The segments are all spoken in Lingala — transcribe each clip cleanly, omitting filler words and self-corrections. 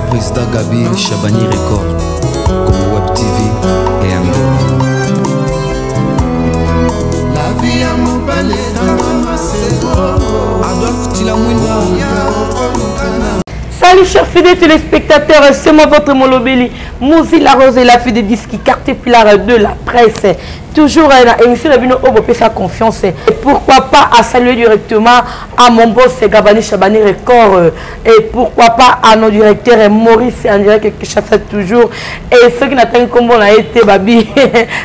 Président Gabi Chabani Record, comme Web TV et Angola. La vie à mon palais dans c'est beau. Adolphe Tilamouina. Salut chers fidèles téléspectateurs, c'est moi votre Molobeli, Mouzi la Rose et la fille de disque carte pilar de la presse. Toujours dans l'émission de Bino Obo sa confiance. Et pourquoi pas à saluer directement à mon boss Gabani Chabani Record. Et pourquoi pas à nos directeurs Maurice en direct que chasse toujours. Et ceux qui n'attendent comme on a été Babi,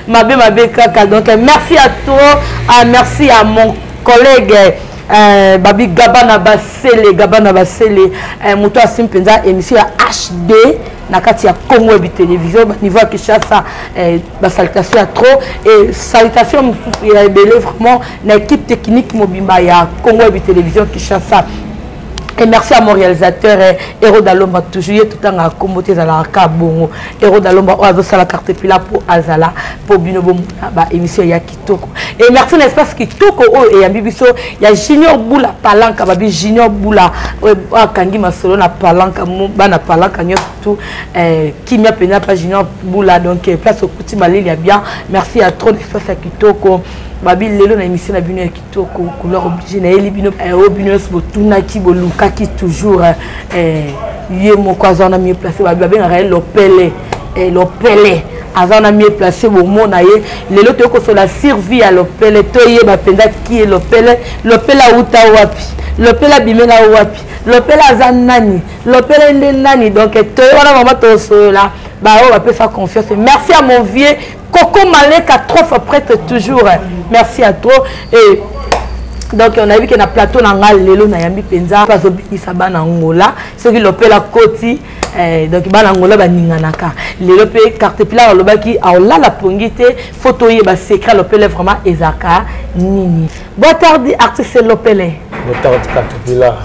Mabé Kaka. Donc merci à toi, merci à mon collègue. Babi Gabana Basele Moto Asim Penza émission HD nakati ya Congo Web Télévision niveau à Kinshasa salutation à trop et salutation ya belé vraiment l'équipe technique mobimba ya Congo Web Télévision Kinshasa. Et merci à mon réalisateur Héros Dalomba toujours tout en à comboté à la Kabongo Héros Dalomba à la carte pila pour Azala pour Binobo émission ya Kitoko et merci l'espace Kitoko et ya Bibiso ya Junior Boula Palanka babi Junior Boula Kangi Masolo na Palanka bana Palanka tout qui m'a pena pas Junior Boula donc place au petit Malili ya bien merci à trop l'espace Kitoko babi lelo na émission na bino ya Kitoko couleur obligé na eli bino obino botuna ki boluka qui toujours yé moko azana mieux placé babi na l'opele l'opele azana mieux placé au monde na ye lelo to ko la survie à l'opele to yé ba penda qui est l'opele uta wapi l'opele bimela wapi l'opele azanani l'opele nani donc to wana mama to so là bah on va faire confiance. Merci à mon vieux Coco Maleka, 3 fois prête toujours. Merci à toi. Et donc on a vu qu'il y a un plateau dans Lelo Nayambi Penza, pas obligé ça ban Angola, ce qui l'appelle la Koti. Donc ban Angola ba ninganaka. Lelo pe carte pila le baki a la pongité photo ye ba secret l'appelle vraiment Ezaka Nini. Bonne tarde artiste l'opele. Bonne tarde carte pila.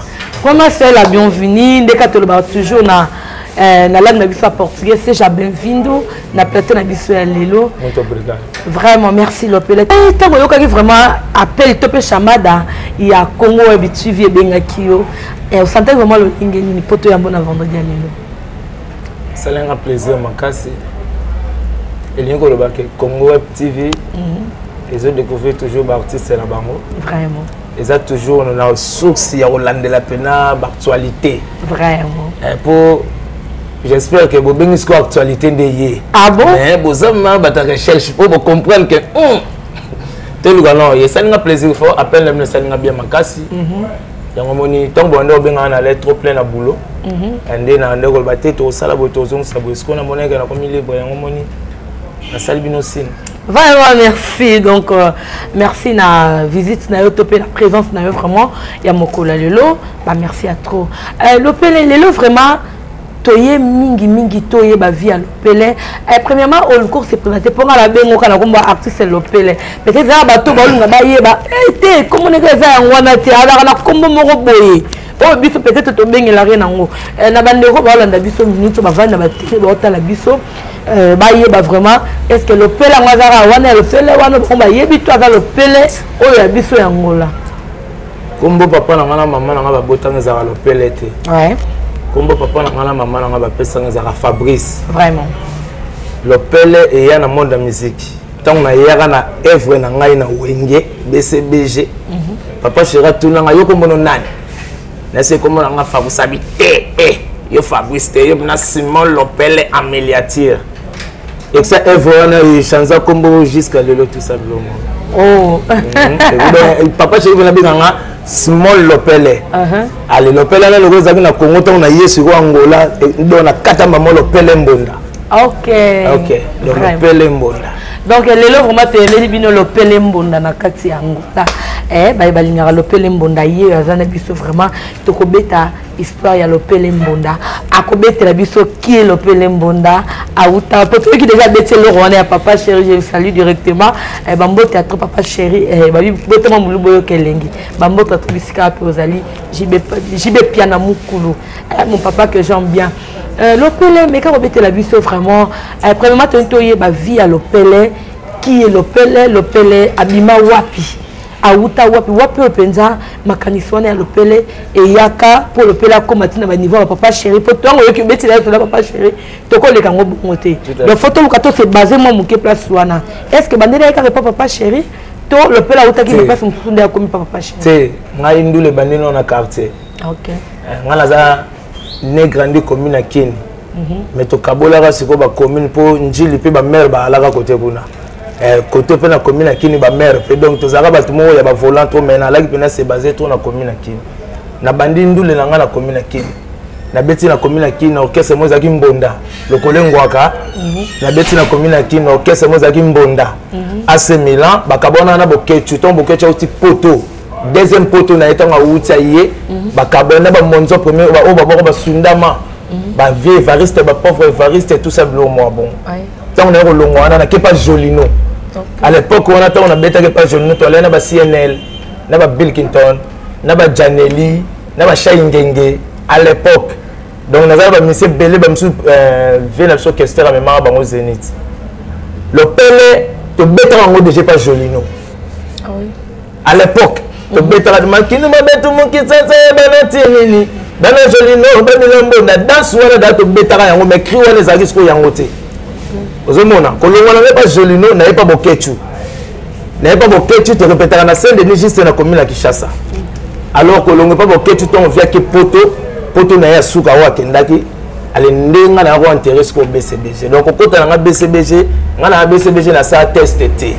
Comment c'est la bienvenue de Katoloba toujours na na langue na biso portugais c'est ja bem-vindo na plateau na biso ya lelo. Muito obrigado. Vraiment merci l'opele. Tant que vraiment appel topé chamada il y a Congo Web TV bengaki yo et on sentait vraiment le ingeni poto ya bona vendredi ya lelo. Ça un plaisir makasi. Et lingo le baké Congo Web TV. Ils ont découvert toujours l'artiste là bango. Vraiment. Ils ont toujours une source ya Hollande la pena d'actualité. Vraiment. Et pour j'espère que vous avez une actualité de hier. Ah bon? Mais vous avez une recherche pour comprendre que tel ou non, il y a un plaisir fort. Appelle le ministère bien makasi. Donc moni tant bon on bien on allait trop plein à boulot. Et then on a battu tout ça la boutozon ça parce qu'on a monnaie que la comme libre et on moni la salle binosine. Vraiment merci donc merci na visite na topé la présence na vraiment ya mokola lelo bah merci à trop l'opele lelo vraiment toye mingi toye ba vie à l'opele premièrement on cours se présenté pour la bengo kana komba artiste l'opele peut-être là bato ba lunga ba yeba te comment ne ka za ngwana te ala na kombo moko boye oh biso peut-être to bengela rien nango na bandeko ba landa biso minute ba vanda ba tike ba otala biso bah vraiment est-ce que le pele ngazara wana le pele wana komba yebi to aka le pele oyo ya biso ya ngola kombo papa na ngana mama na ngaba botanga za le pele te ouais kombo papa na ngana mama na ngaba pesa za Fabrice vraiment le pele et ya na monde de musique tant na yaka na œuvre na ngai na wenge BCBG papa chera tout na yo kombo no nani na c'est kombo na nga Fabrice habité yo Fabrice te yo na Simon Lopele Améliatir. Et ça œuvre on a changé combo jusqu'à le tout simplement. Oh. Papa chéri vient bien nga Simon Lopele. Allez Lopele là le rose na Congo on a yesu Angola donc na kata maman Lopele Mbonda. OK. OK. Donc Lopele Mbonda. Donc lelo vraiment te leli bino Lopele Mbonda na kati Angola. Ba lignara Lopele Mbonda ye azana biso vraiment to kobeta histoire ya Lopele Mbonda akobeta la biso qui est Lopele Mbonda auta pour ceux qui déjà bêté le roi à papa chéri je salue directement bambo théâtre papa chéri babi botema muluboyo kelengi bambo théâtre bisika pe ozali jibe piana mukulu mon papa que j'aime bien Lopele mais quand obeta la biso vraiment premièrement tonto ye ba vie à Lopele qui est Lopele abima wapi auta wapi openza makanisi wana ya lopele eyaka pour lopele akoma tina ba niveau ya papa chéri po tongo yoki beti la papa chéri tokoleka ngo bongo te donc faut to kato se baser moi moke place wana est-ce que bandela yaka papa chéri to lopele auta ki place mfundo ya komi papa chéri te ngai ndule bandela na quartier OK ngala za ne grandi commune à Kini mais to kabola siko ba commune po njili pe ba mère ba alaka côté kuna côté pe na commune à Kini ba mère pe donc to zaka ba tumo ya ba volant to mais na laki pe na se basé to na commune à Kini na bandi ndule na ngana commune à Kini na beti na commune à Kini orchestre moza ki mbonda lokolengwaka na beti na commune à Kini orchestre moza ki mbonda AC Milan bakabona na bokechu to bokechu uti poto deuxième poteau na etanga uti aye bakabona ba monzo premier ba sundama ba vieux Evariste ba pauvre Evariste tout ça blo moi bon tant on est au long on a pas Jolino à l'époque on attend on a bêta que pas Jolino to na ba CNL na ba Bilkington na ba Janelli na ba Shaingenge à l'époque donc on a ba monsieur Belé ba monsieur vient sur orchestre à mémoire bango Zénith le Pelé to bêta ngo déjà pas Jolino à l'époque to bêta de makino ma bêta mon qui ça benatini dans le Jolino bamilambo na danse wana da to bêta yango mais cri wana ezaki siko yango te ozomona kolongwana na pas Jolino na pas bokechu na pas bokechu to répétera na scène de juste na commune à Kinshasa alors kolongo pas bokechu to on vient que poto na ya suka wa kendaki ale ndenga na ko intéresse ko BCBG donc okota na BCBG ngana BCBG na sa test te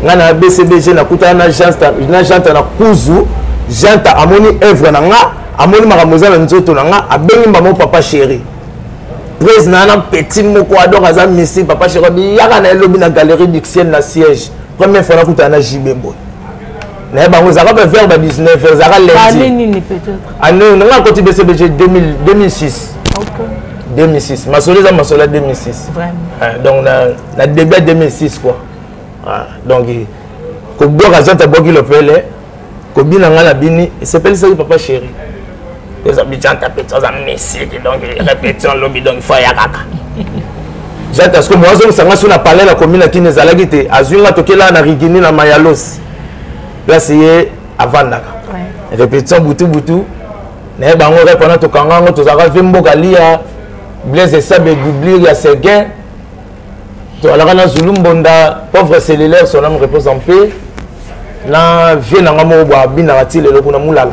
ngana BCBG na kuta na janta na kuzu janta amoni œuvre na nga amoni makamoza na nzoto na nga abengi mbamo papa chéri président na petit moko ador aza misi papa chéri bi yaka na lobi na galerie Dixienne na siège première fois na kuta na Jibembo na bango zaka ba vers ba 19h zaka lundi année nini peut-être année on a côté BCBG 2006 OK 2006 masola 2006 vraiment donc na début 2006 quoi donc ko boka janta boki lopele ko bina ngala bini il s'appelle ça papa chéri les habitants tapent ça musique donc répétition lobby donc il faut ya kaka janta parce que moi je sanga sur la palais la commune qui nous allait quitter azunga tokela na rigini na mayalos là c'est avant naka répétition butu na bango répondant to kanga ngo to zaka vimbo kalia blaise sabe goublir ya seguin alors na Zulumbonda pauvre cellulaire son âme repose en paix na vie na ngamo ba binarati le lokuna mulala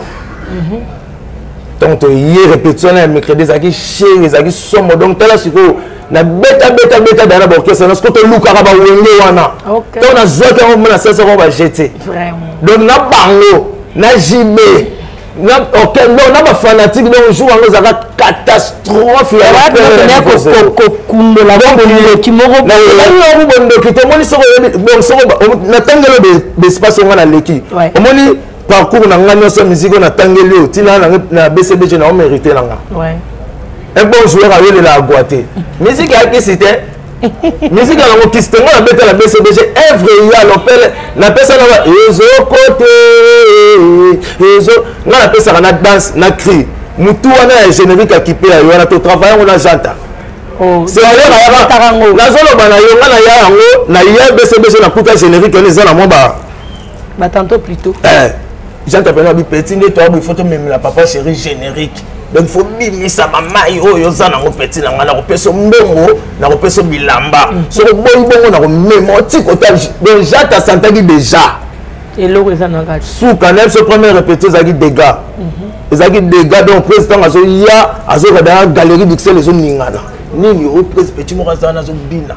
donc to y répétition na mercredi zaki chez zaki somo donc tala siko na beta dana ba orchestre na siko to luka ba wenge wana to na zoka mo na sasa ko ba jeter vraiment donc na bango na jibé na OK non na ba fanatique donc jour ngo zaka catastrophe ya ko kundo la bongo ki moko na yo bondo ki to moni soko bon soko na tangelo de espace ngana leki omoni parcours na ngana so musique na tangelo tina na BCBG na o mérité nanga ouais un bon joueur a eu la aguaté musique a qui c'était musique na ngo kistengo na beta la BCBG œuvre ya l'opel na pesa na ezo côté ezo na pesa na danse na cri mutu wana générique équipé ya wana to travailler on a janta c'est là na zolo bana yo ngana ya yango na ya BCBG na kuta générique on est na mo ba tantôt plutôt janta pena bi petit ne to il faut te même la papa chéri générique donc faut bimisa mama yo yo za na ngo petit na ngana ko peso mbongo na ko peso bilamba so ko bongo na ko memo ti ko ta donc janta santaki déjà et l'eau est en gâteau sous canal ce premier répété zaki dégâts ezaki dégâts donc président azo ya azo kada galerie d'Ixelles les ningana nini o président petit mo razana zo bina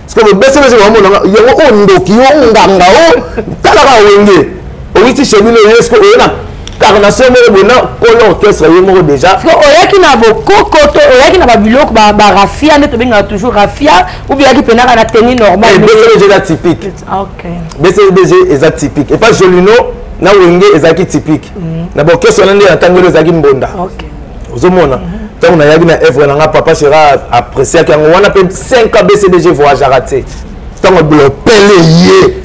parce que le BCBG wa mona yango ondoki yo nganga o tala ka wenge o witi chemino yesko o na carnation mo bona kolo orchestre yo mo déjà parce que oyaki na bokoko to oyaki na babiloko ba rafia ne to benga toujours rafia ou bien ki penaka na tenue normale BCBG est typique OK BCBG est typique et pas Jolino na wenge ezaki typique na orchestre nande ya tangelo ezaki mbonda OK ozomona tant on a yaki na œuvre na papa sera apprécié que on a fait 5 ans BCBG voyage raté tant on le pele yé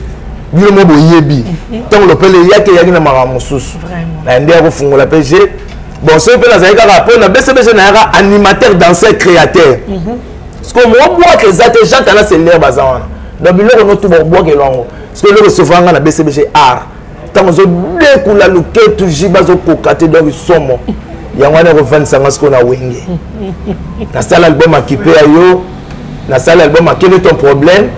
bilo mo boyebi tant on le pele yaki yaki na maramususu na ndé ko fungola PG bon ce pe la zaika rapport na BCBG na yaka animateur danseur créateur parce que moi bois que ça te janta na c'est l'air bazawana donc bilo ko no tout bois que longo parce que le souvent na BCBG art tant que découla le quai toujours bazo kokate donc somo yango na revansa ce qu'on a wenge na salle album équipé yo na salle album quel est ton problème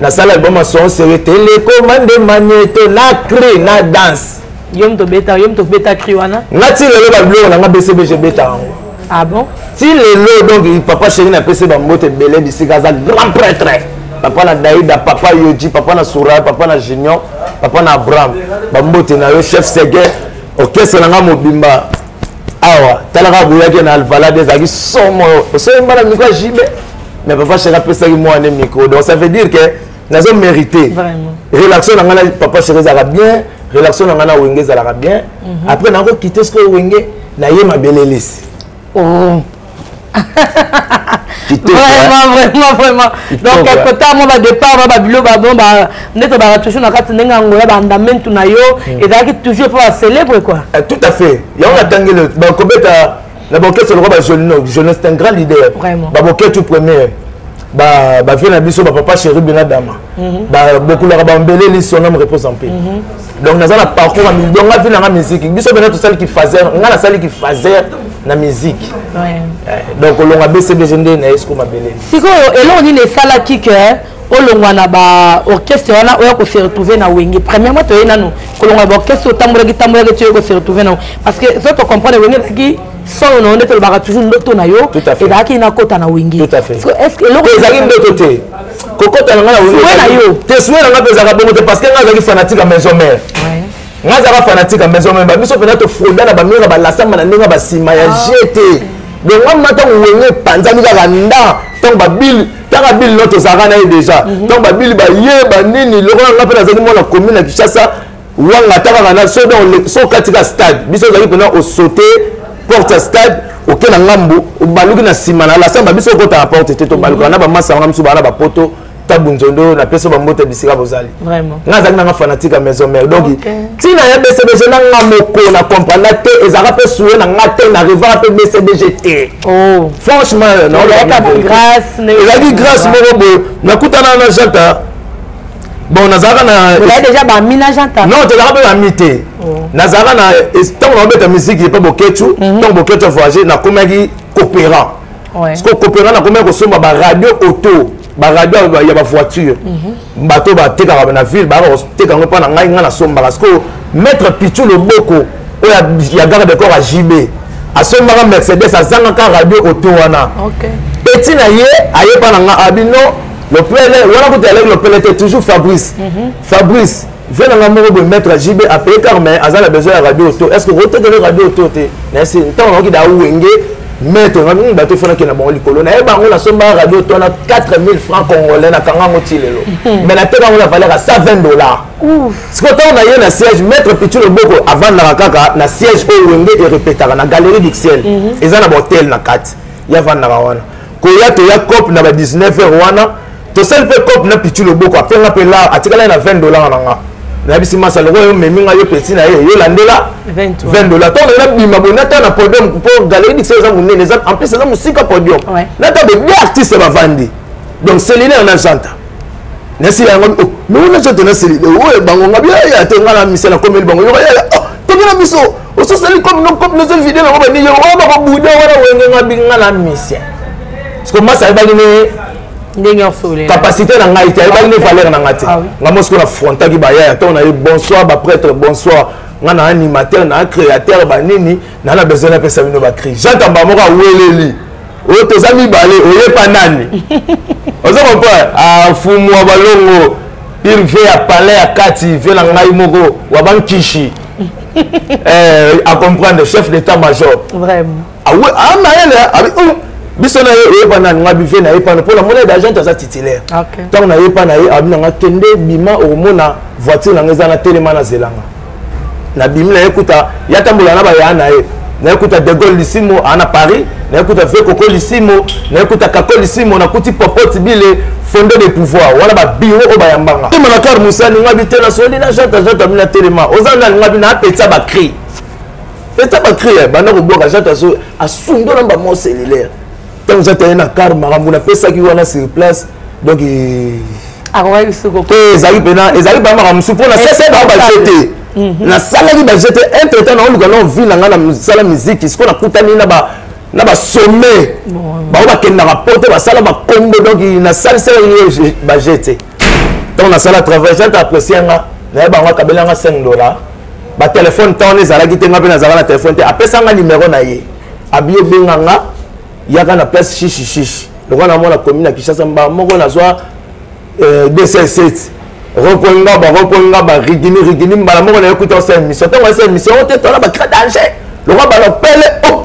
na salle album son série télécommande magnéto na cri na danse yom to beta cri wana ngati lelo ba blo na nga BCBG beta ah bon si lelo donc papa chéri na PC ba mbote belé bisika za grand prêtre papa na Daïda papa Yoji papa na Soura papa na Junior papa na Abraham ba mbote na yo chef Sege orchestre na nga mobimba awa talaka boyaki na Alvalade ezaki somo so mbala miko jibe mais papa chéri apesa ki moi ne micro donc ça veut dire que nazo mérité vraiment relaxation na nga papa chéri za bien relaxation na nga na wenge za la bien après na ko quitter ce que wenge na ye mabelelisi oh vraiment donc quelque temps mon départ ba bilo ba bon ba neto ba toujours na kati ndenga ngoya ba ndamentu na yo et donc toujours pour célébrer quoi tout à fait ya on attend le ba kobeta la banquette c'est le roi ba jeunesse c'est un grand leader ba banquette tout premier ba fait na biso ba papa chéri bien dama ba beaucoup la ba mbele li son homme repose en paix donc na za parcours donc on a vu la musique biso ben tout celle qui faisait on a celle qui faisait na musique donc on a BCBG na est-ce qu'on m'appelle siko elo ni ne sala kike olongwa na ba orchestre wana oya ko se retrouver na wenge premièrement to yena no kolongwa ba orchestre tambola ki ko se retrouver na parce que ça to comprendre wenge ki son on est ba toujours ndoto na yo et da ki na kota na wenge tout à fait est-ce que eloko ezali ndoto te kokota na nga na wenge te souhait na nga pezaka bongo te parce que nga zaki fanatique à maison mère nga zaka fanatique à maison mère ba biso pena to fonda na ba mira ba lasamba na ndinga ba sima ya jeté donc on m'attend wenge panzani ka nda tant ba bill tanga bill noto zaka na déjà tant ba bill ba ye ba nini loko nga pena zaki mona commune na Kinshasa wanga taka na so donc so katika stade biso zaki pena au sauter porte stade auquel na ngambu baluki na sima na lasamba biso ko ta porte te to baluka na ba massa ngam su ba na ba poto tabunzondo na peso ba mbote bisika bozali vraiment nga zaki na fanatique à maison mère donc tina ya BCBG na ngamoko na comprendre te ezaka pe soué na ngate na riva pe BCBG te oh franchement non la grâce la grâce morobo na kutana na janta bon nazaka na il a déjà ba mina janta non te la ba mité nazaka na tant on met ta musique pas bokechu tant bokechu voyager na komaki coopérant parce que coopérant na komaki ko somba ba radio auto ba radio ya ba voiture bato ba teka na ville ba teka ngo pa na ngai na somba parce que maître Pichu Loboko ya garde de corps à JB a somba Mercedes a zanga ka radio auto wana OK petit na ye aye pa na nga abino le pele wana ko tele le pele était toujours Fabrice vient na ngamo de maître JB a payé car mais azala besoin de radio auto est-ce que rote de radio auto te na c'est tant on ki da wenge maître ngami bato fona ki na bon likolo na e bango na somba radio auto na 4000 francs congolais na kanga motilelo mais na teka ngona valeur à $120 ce que tant on a eu na siège maître Pichu Loboko avant na kaka na siège au wenge et répétera na galerie d'Ixelles ezana hôtel na kat ya vanda wana ko ya to ya cop na ba 19h wana to sel pe cop na Pichu Loboko apenga pe la atikala na $20 na nga na bisi masalo ko memi nga yo petit na ye yo landela $20 to na bima bonata na podium pour galerie d'Ixelles za les en plus c'est la musique podium na ta be artiste ba vandi donc Céline na chanta na si ya ngo mais on a chanté na Céline o bango nga bien ya te nga na misela comme bango yo ya to na biso o so Céline comme nos vidéos na ba ni yo ba ko buda wala wenge nga bi nga na mission parce que moi ça va ni capacité na ngai te ba ni valeur na ngati nga mosko na fronta ki ba ya to na bonsoir ba prêtre bonsoir nga na animateur na créateur ba nini na besoin na pesa bino ba cri j'entends moko weleli o to zami balé o ye pa nani ozo ko a fumu wa balongo il veut à palais à kati veut na ngai moko wa bankishi à comprendre chef d'état-major vraiment ah ouais ah maele bisona ye pa nani nga bife na ye pa pour la monnaie d'argent ça titulaire tant na ye pa na ye abina nga kende bima au mona voiture na ngeza na telema na zelanga na bimi na ekuta ya tambola na ba ya na ye na ekuta de Gaulle Lissimo ana Paris na ekuta ve Coco Lissimo na ekuta Kako Lissimo na kuti Popote bile fondé de pouvoir wala ba biro o ba yambanga tuma na kar musani nga bitela soli na jata mina telema ozanga nga bina petsa ba cri bana ko boka jata so asundo na ba mo cellulaire tant jata na kar marambu na pesa ki wana sur place donc ah ouais ce ko ezali pena ezali ba marambu pour na c'est ba jeté na salaki ba jeté entre temps na luka na vie na nga na sala musique isko na kutani na ba sommet ba ba kenda rapporter ba sala ba combo donc na sala ba jeté donc na sala travail j'ai apprécié nga na ba nga kabela nga $5 ba téléphone temps les alaki te nga pe na zala na téléphone te apesa nga numéro na ye abiye benga nga yaka na place chichi le roi na mona commune à Kinshasa mba moko na zwa DC7 repoinga ba rigini mbala moko na écouter cette émission tant cette émission on te tona ba créer danger le roi ba l'opelle oh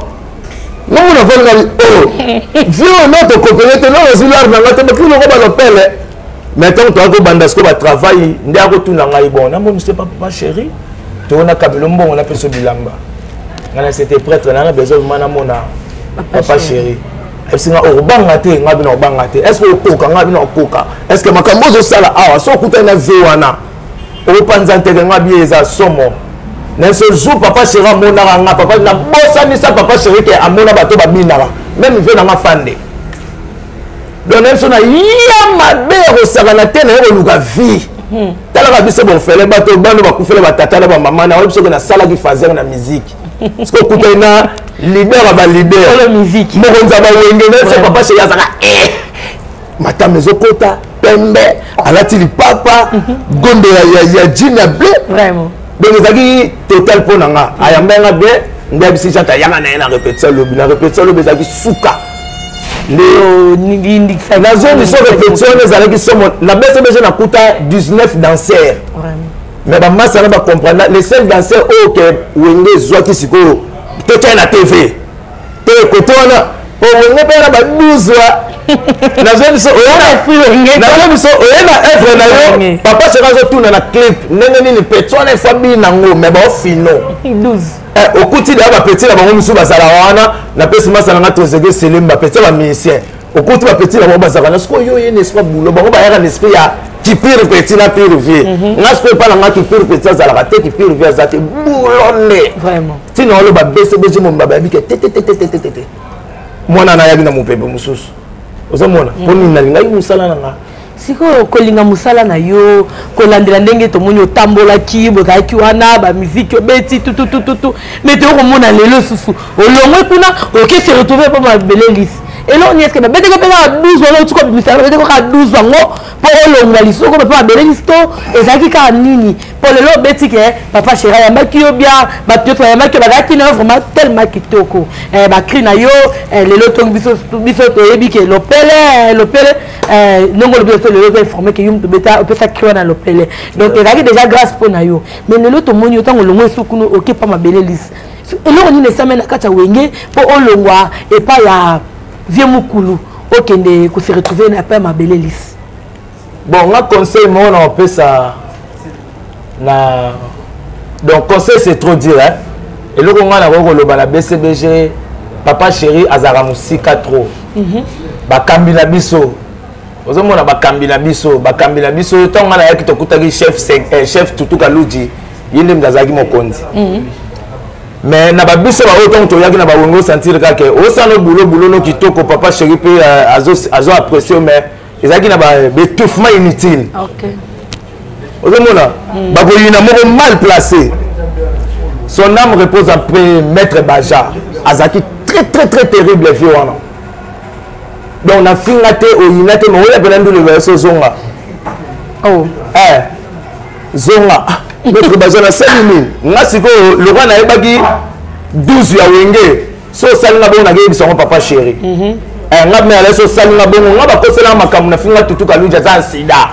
non on a volé oh vieux notre coconnet non les ilars na ngate ba le roi ba l'opelle maintenant toi go bandasco ba travail ndia ko tuna ngai bon na mo c'est pas papa chéri to na kabelombo on a peso bilamba ngana c'était prêtre na besoin mana mona papa chéri est-ce que est-ce que est-ce que makambo zo sala awa so kutana vewana o panzante nga bieza somo na ce jour papa chéri mona nga papa na bossa ni sa papa chéri ke amona bato ba binara même ve na mafande donc même sona ya mabe o sagana tena o luka vie tala ka biso bon fele bato bano ba kufela batata na ba mama na biso na sala ki fazer na musique parce que kutana leader aba leader la musique mokonza ba wenge na se papa chéri azaka mata mezo kota pembe alati li papa gondo ya jina bleu vraiment donc ezaki total pour nga ayamba bien ndia bisi chanta yanga na répétition lobi ezaki suka le nindi ça la zone de répétition ezalaki somo na BCBG na kuta 19 danseurs vraiment mais ba massa na ba comprendre les 5 danseurs o ke wenge zwaki siko totia na TV te côté wana o wenge pe na ba 12 na zone so na so na œuvre na yo papa sera tout na clip nene nini petone fabi na ngo mais ba fino 12 au kuti da ba petit na bango musu basala wana na pesi masala nga tozege selemba petit ba musicien au kuti ba petit na bango basala na sko yo ye n'est pas boulot bango ba yaka l'esprit ya qui pire petit na pire vie nga sko pa nga qui pire petit za la raté qui pire vie za te boulonné vraiment tino lo ba BCBG mo baba bike te mwana na yabi na mupebe mususu ozomona poni na ngai musala na nga siko kolinga musala na yo kolandela ndenge tomoni otambolaki bozalaki wana ba musique obeti tout mais te komona lelo susu olongwe kuna oke se retrouver pa mabele lisi elo ni est-ce que bete ko pela 12 wala tuko misala bete ko ka 12 wango po olongwa lisoko pa mabele listo ezaki ka nini po lelo beti ke papa chéri yambaki yo bien batioto yambaki bagaki na vraiment tellement kitoko ba cri na yo lelo to biso to yebi ke lopele non le biso lelo ko informer ke yum to beta peut ça cri na lopele donc ezaki déjà grâce pour na yo mais lelo to moni otango longwe sukuno oke pa mabele lisi eloko nini esame na kati ya wenge po olongwa epa ya vieux mukulu okende ko se retrouver na pa mabele lisi bon nga conseil moi on peut ça na donc conseil c'est trop dire hein et le nga na ko loba na BCBG papa chéri azara musika trop bakambi na biso ozomona bakambi na biso tonga na yaki tokutaki chef tutuka luji yinde mdazaki mokonzi mais na babiso ba autant to yaki na ba wengo sentir ka ke osano boulot no kitoko papa chéri pe azo apprécier mais ezaki na ba étouffement inutile OK ozomona ba ko yina moko mal placé son âme repose en paix maître Baja azaki très terrible vieux wana donc on a fingaté au yinate mais on a besoin de le verser zonga oh zonga maître Baja na 5000 nga siko le roi na ebaki 12 ya wenge so salinga bon na gebi son papa chéri nga me ala so salinga bon nga ba kosela makamu na finga tutuka luja za sida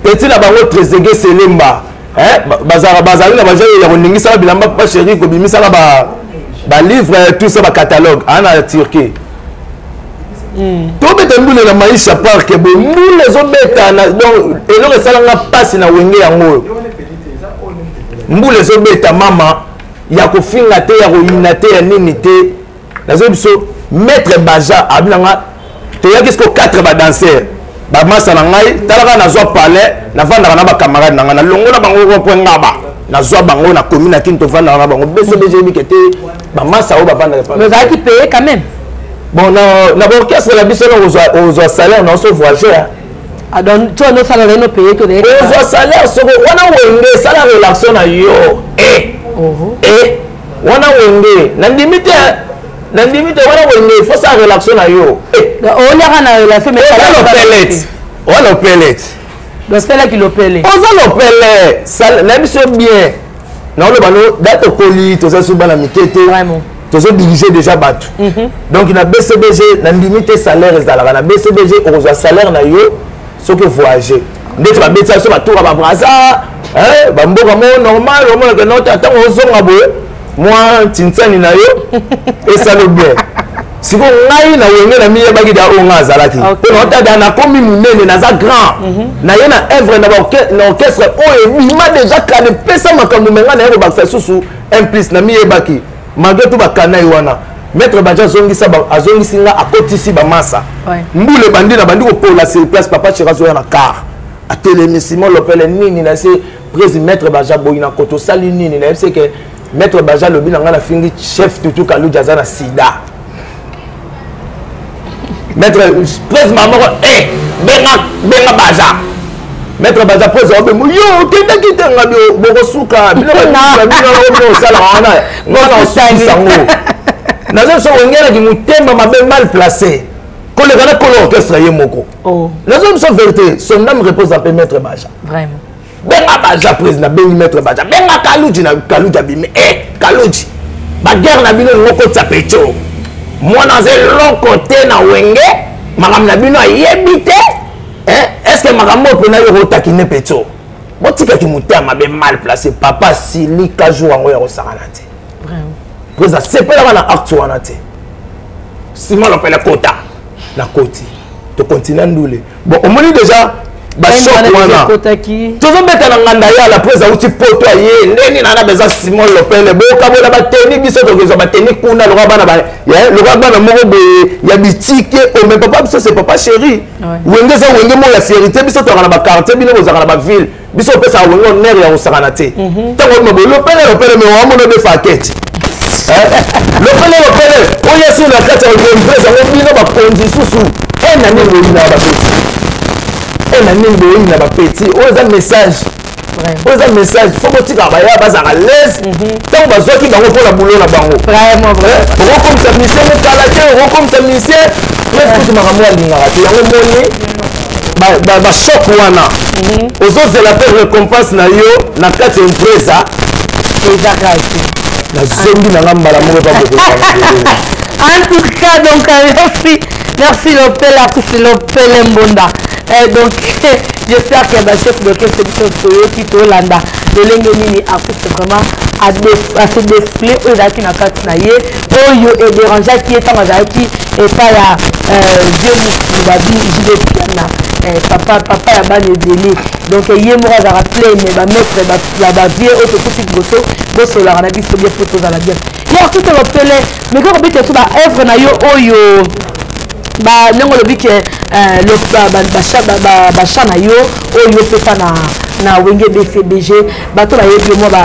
petit na bango trésege selemba bazali na bajeune ya koningisa ba bilamba papa chéri ko bimisa na ba livre tout ça ba catalogue ana Turquie to beta mbule na maisha park bo mbule zo beta na donc eloko salanga passe na wenge yango mbule zo beta mama ya ko finga te ya ko yinate ya nini te nazo biso maître Baja abinanga to ya qu'est-ce que 4 ba danseurs ba masa na ngai talaka na zo palais na vanda na ba camarade na longo na bango ko point ngaba na zo bango na commune na kinto vanda na bango BCBG bikete ba masa o ba vanda pas mais va qui payer quand même bon na orchestre la biso na aux salaire na so voyager Ah donc toi nos salaires nos payés tout des. Ozwa salaire soko wana wenge salaire relaxation na yo. Wana wenge na limite wana wenge faut ça relaxation na yo. On a na relation mais Wala pellet. Donc c'est là qui l'opelle. Oza l'opelle. Ça même so bien. Non le bano date poli to ça suba na mikete. Vraiment. To so diriger déjà batu. Donc na BCBG na limite salaire ezala na BCBG ozwa salaire na yo ce que voyager. Ndeti ba beta so ba tour ba braza. Ba mboka mo normal au moins que notre attend ozonga boye. Moi tintani na yo et ça le bien. Si vous avez na miye bagi da onga zalaki pe no tada na komi munene na za grand na yena œuvre na orchestre o bima déjà kane pesa makambo menga na yebo baksa susu implice na miye baki malgré tout bakana wana maître Badja zongisa azongisinga akotisi ba massa mbule bandi na bandi ko pola sur place papa chirazo na car a télémissimo l'opele nini na se président maître Badja boyina koto sali nini na c'est que maître Badja lobi na ngana fingi chef tutu kalu jaza na sida. Maître président maman benga Badja maître Badja président be yo kenda kitenga bio boko suka bino sala wana ngona sango nazo so ngela ki mutemba mabe mal placé ko le gana ko l'orchestre yemoko nazo so vérité son âme repose en paix maître Badja vraiment benga Badja président bengi maître Badja benga Kaluji na Kaluji bime Kaluji ba guerre na bino ngoko tsapecho mwana ze long côté na wenge makam na bino ayebite est-ce que makambo pona yo rotakine peto botika ki mutama be mal placé papa sili ka jour ngo ya rosangana te vraiment président c'est pas la na acte wana te sima lo pele kota na koti to continue ndule bon on moni déjà ba choc wana toujours beta na nganda ya la président uti poto ye ndeni na beza Simon Lopele boka bona ba teni biso to kezo ba teni kuna lo bana ba ya lo bana moko be ya bitike o mais papa biso c'est papa chéri wenge za wenge mo la fierté biso to kana ba quartier bino za kana ba ville biso pesa wenge honneur ya osakana te tango mo Lopele me wa mo no be faket Lopele o yesu na kata o empresa o bino ba konzi susu na ni mo ina ba petit na nimbo ina ba petit oza message oza message faut que tu travailles bas à l'aise tant bazoki bango pour la boulot na bango vraiment on comme ça mission ne kalaté on comme ça mission presque tu makambo alinga raté yango moni ba choc wana ozo zela pe récompense na yo na kati empresa déjà raté na zombi na ngambala moko pas beaucoup en tout cas donc merci Lopele artiste Lopele Mbonda. Donc j'espère que le chef d'orchestre qui est au Landa de l'Engeni artiste vraiment à se défler aux acquis na katnaye oyo et déranger qui est en mazaki et pas la Dieu Moubabi Jide Piana papa ya bane délai donc yé mora za rappeler mais ba mettre ba vie auto tout gosso gosso la na biso bien photos à la bien et artiste Lopele mais quand on bite tout ba œuvre na yo oyo ba ndongo lobi ke basha na yo oyo pesa na wenge BCBG bato bayebi mo ba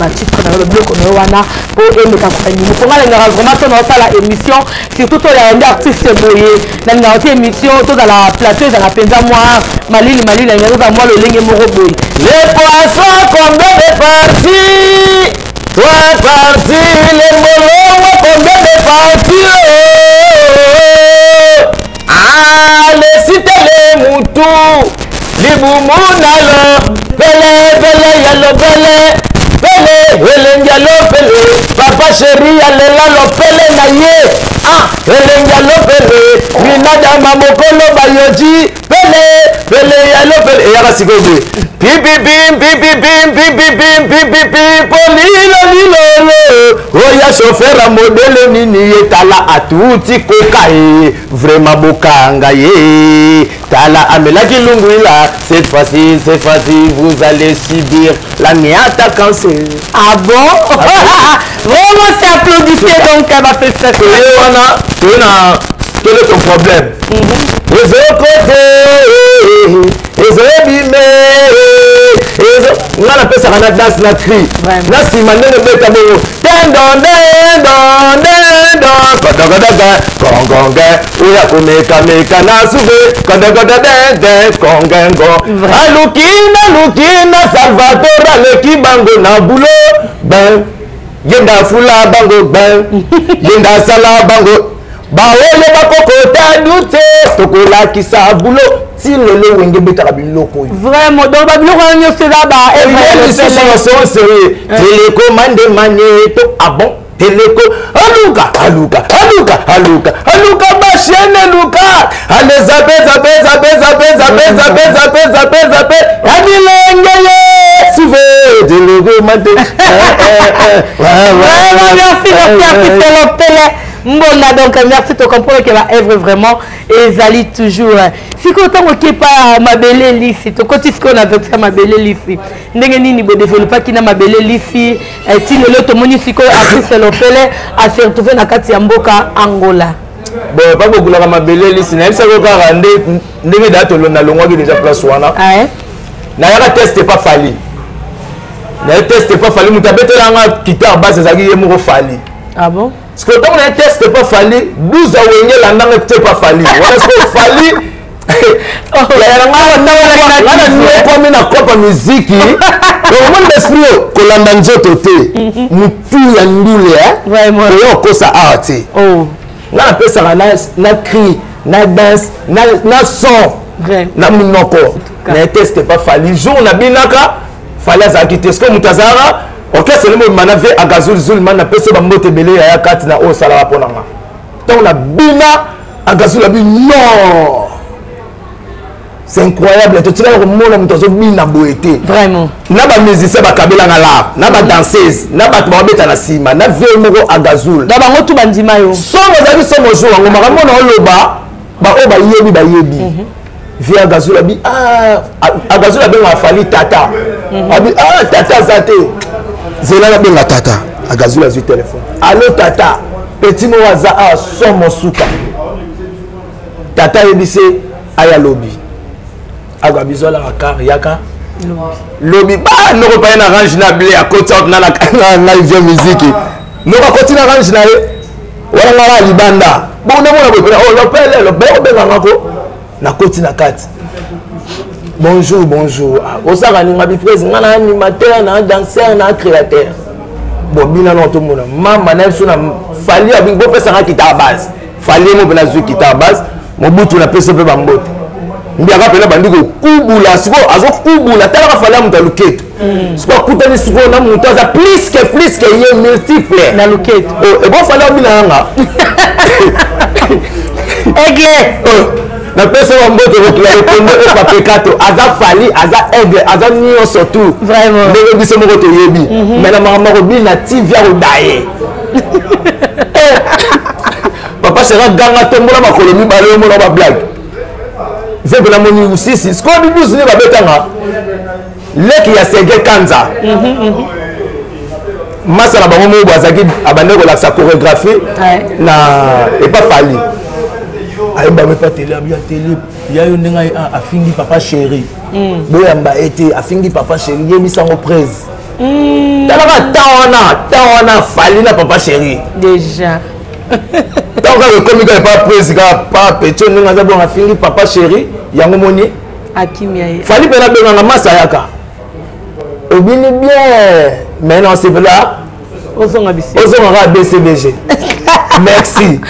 titre na bloc no wana po emeka ko ni ko ngala ngara vraiment to na sala émission surtout to ya ndi artiste boye na ngati émission to dans la plateau dans la penza moi malili ngaro ba moi le lenge moko boye les poissons combien de parties trois parties les molons combien de parties le site le mutu libumunalo pele yalo pele ngalo pele papa chéri alela lo pele na ye elengalo pele minada mamokolo bayoji pele yalo pele yaka sikobe polilo oya chauffeur modele nini etala atuti kokae vraiment bokanga ye tala amelaki lungwila cette fois-ci vous allez subir la miata cancer. Ah bon? Vraiment c'est applaudissé donc elle va faire ça. Quel est ton problème? Les autres côtés, les abîmés, nga napesaka na danse na cri na nsima ndenge beta bongo dendondendondendo kodokodoga kongonge oya komekameka na suve kodokododende kongengo alukina salvator aleki bango na bulo ben yenda fula bango ben yenda sala bango baoyo bakokota dute tokolakisa bulo ti lelo wenge betaka biloko vraiment donc babiloko wana nyonso eza balisusu sérieux télécommande magnéto ah bon téléco aluka bachiene luka ale zape adilengeye suve télécommande vraiment merci Mbonda donc merci de comprendre que la œuvre vraiment ezali toujours siko tango ki pa mabele lisi to koti siko na vexa mabele lisi ndenge nini bo développer kina mabele lisi ti lelo to moni siko artiste lopele a se retrouver na kati ya mboka Angola bon pas beaucoup la mabele lisi na ça ko ka ndenge dato na longwa ki déjà place wana na ya test pas fali na test pas fali mutabetela nga guitare basse ezaki yemo fali ah bon. Parce que quand on a testé pas fallu, 12 ans où il y a la langue qui pas fallu. Voilà ce qu'il fallu. Il y a la langue musique. Le monde d'esprit, que la manjo toté, mutu ya ndule, vraiment. Et on cause ça art. Oh. On appelle ça na cri, na danse, na son, na minoko. Na testé pas fallu. Jour on a binaka, fallait s'acquitter. Ce que mutazara. Ok, c'est le mot manave à Gazul Zulman, na pese ba mbote belé ya kati na o sala rapona nga. Donc la bina à Gazul la non. C'est incroyable, tu sais le monde mutazo bina boete. Vraiment. Na ba musicien ba kabela na la, na ba danseuse, na ba beta na sima, na vie moko à Gazul. Da ba ngotu bandima yo. So bazali so mojo ngo makambo na oloba, ba o ba yebi. Via Gazul abi à Gazul abi nga fali tata. Abi tata zate. Zela na benga tata agazula zu téléphone allo tata petit mo waza a somo suka tata yebise aya lobby aga bizola ka yaka lobby ba no ko pa na range na blé à côté na vieux musique no ko continue range na ye wala ngala libanda bon na mona bo oh lopele lo benga ngako na côté na kati. Bonjour. Osaka ni ngabi président na animateur na danseur na créateur. Bon bina no to mona. Mama na so na fali abi bo pesa na kita base. Fali mo bena zu kita base. Mo butu na pesa pe bambote. Mbi aka pena bandiko kubula siko azo kubula tala ka fali mu taluketo. Siko kutani siko na mu taza plus que ye multiple na luketo. Oh e bo fali bina nga. Aigle. Na pesa wa mbote ko la répondre au papekato aza fali aza aigle aza nio surtout vraiment ndenge biso moko to yebi mais na mama ko bi na TV ya odaye papa sera ganga tombola makolo mi bale mo na ba blague veut la moni usisi sko bi buzu ne ba betanga leki ya Sege Kanza masala bango mo bazaki abande ko la sa chorégraphie na et pas fali. Aïe bah pas télé abia télé ya yo ndinga a fingi papa chéri boyamba été a fingi papa chéri yemi sango presse talaka tawana fali na papa chéri déjà tant que comme il pas presse pas petit ndinga za bon a fingi papa chéri yango moni akimia fali pena benga masa yaka obini bien mais non c'est là ozonga BCBG. Merci.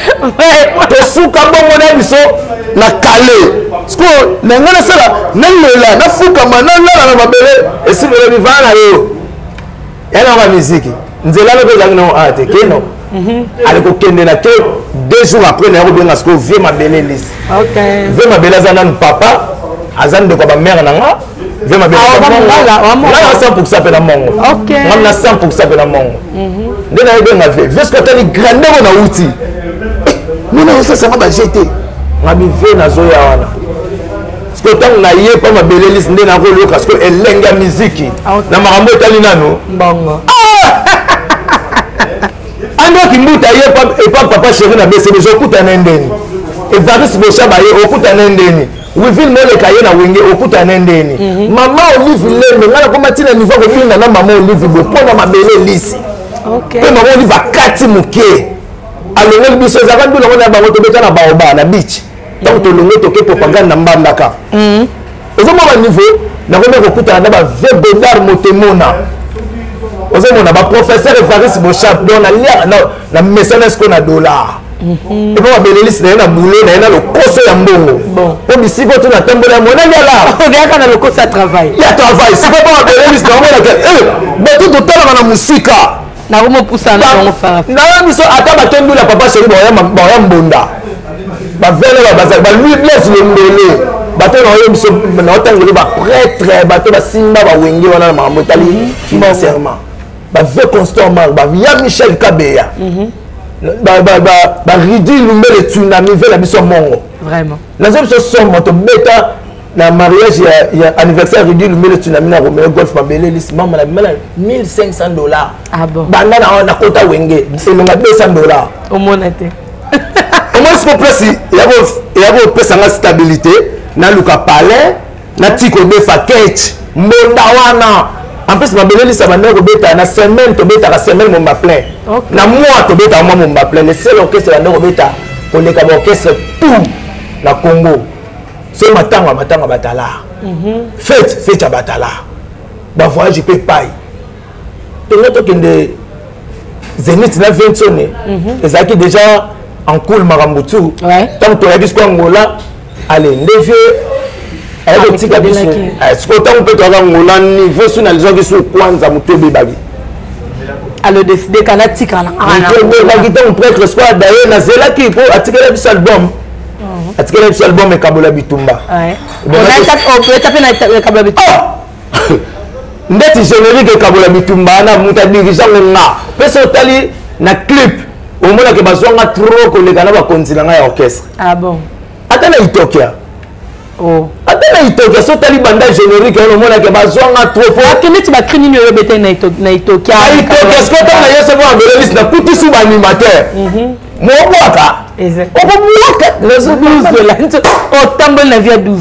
To suka bongo na biso na kale. Sko na ngana sala na lela na fuka manana na mabele esibele bivana yo. Yana ma musique. Nzela le bezang no ate keno. Ale ko kende na ke 2 jours après na ko benga sko vie mabele lis. OK. Vie mabele zana papa azan de ko ba mère na nga. Vie mabele. Na 100% pe na mongo. OK. Na 100% pe na mongo. Ndena yebe nga ve vesko tani grandeur na uti mona osa sama ba jeté ngabi ve na zo ya wana sko tang na ye pa mabele lis ndena ko lo parce que elenga musique na makambo tali nano mbongo ando kimbuta ye pa papa chéri na BCB je kuta na ndeni Evaris Bochaba ye okuta nendeni Wiville Moleka ye na wenge okuta nendeni Maman Olive Lembe ngala koma tina niveau ko binga na Maman Olive bo pona mabele lisi OK pe Maman Olive akati muke alongeli biso za bandu na bango to beta na baoba na beach donc to longo to ke propagande na mbandaka ozo mo niveau na koma okuta na ba Vebodar Motemona ozo mo na ba professeur Evaris Bochaba don na message ko na dollar et pas bénélis na boulot na le coso ya mbongo bon on dit si vous tu na tambola mona yala on vient quand le coso ça travaille il y a travail si pas bénélis na mona que mais tout temps na musika na romo poussa na on faire na biso ata ba tambola papa chéri ba ya mbonda ba vele ba lui blesse le mbele ba to na yo biso na otangoli ba prêtre ba to ba simba ba wenge wana na mambo tali financièrement ba veut constamment ba ya Michel Kabeya Ridi Lumbele tsunami vers la mission Mongo. Vraiment. La zone se somme to beta na mariage ya anniversaire Ridi Lumbele tsunami na Romeo Golf Mabele liste maman la $1,500. Ah bon. Banda na kota wenge c'est le $200. Au monate. Au moins c'est plus il y a pesa nga stabilité na luka palais na tiko be faketch mbonda wana. En plus, ma belle liste, na semaine, to beta la semaine, mon plein. Na mois, to beta moi mon plein. Le seul orchestre, la beta pour les orchestre tout la Congo. C'est matanga batala. Fête à batala. Bah voyage, je peux pas. Tout le monde qui Zénith na 20 sonné. Et ça qui déjà en cool Marambutu. Tant que tu as dit ce Angola, allez, les vieux. Tika biso est-ce on peut avoir un niveau sur les gens qui sont kwanza mutobe bagi alors décider kana tika na mutobe bagi ton prêtre soit d'ailleurs na zela ki pour atikela biso album et Kabola Bitumba on peut taper na Kabola Bitumba ndeti générique Kabola Bitumba na muta dirigeant nga peso tali na clip au mona ke bazonga trop koleka na ba konzila nga ya orchestre ah bon atana Ethiopia oh atana Ethiopia so tali banda générique on mona ke bazonga trop pour akene ti ba crine yo bete na Ethiopia est-ce que tu as yese bo ambeleliste na kuti su ba animateur mo boaka exact o boaka les 12 là o tambol na via 12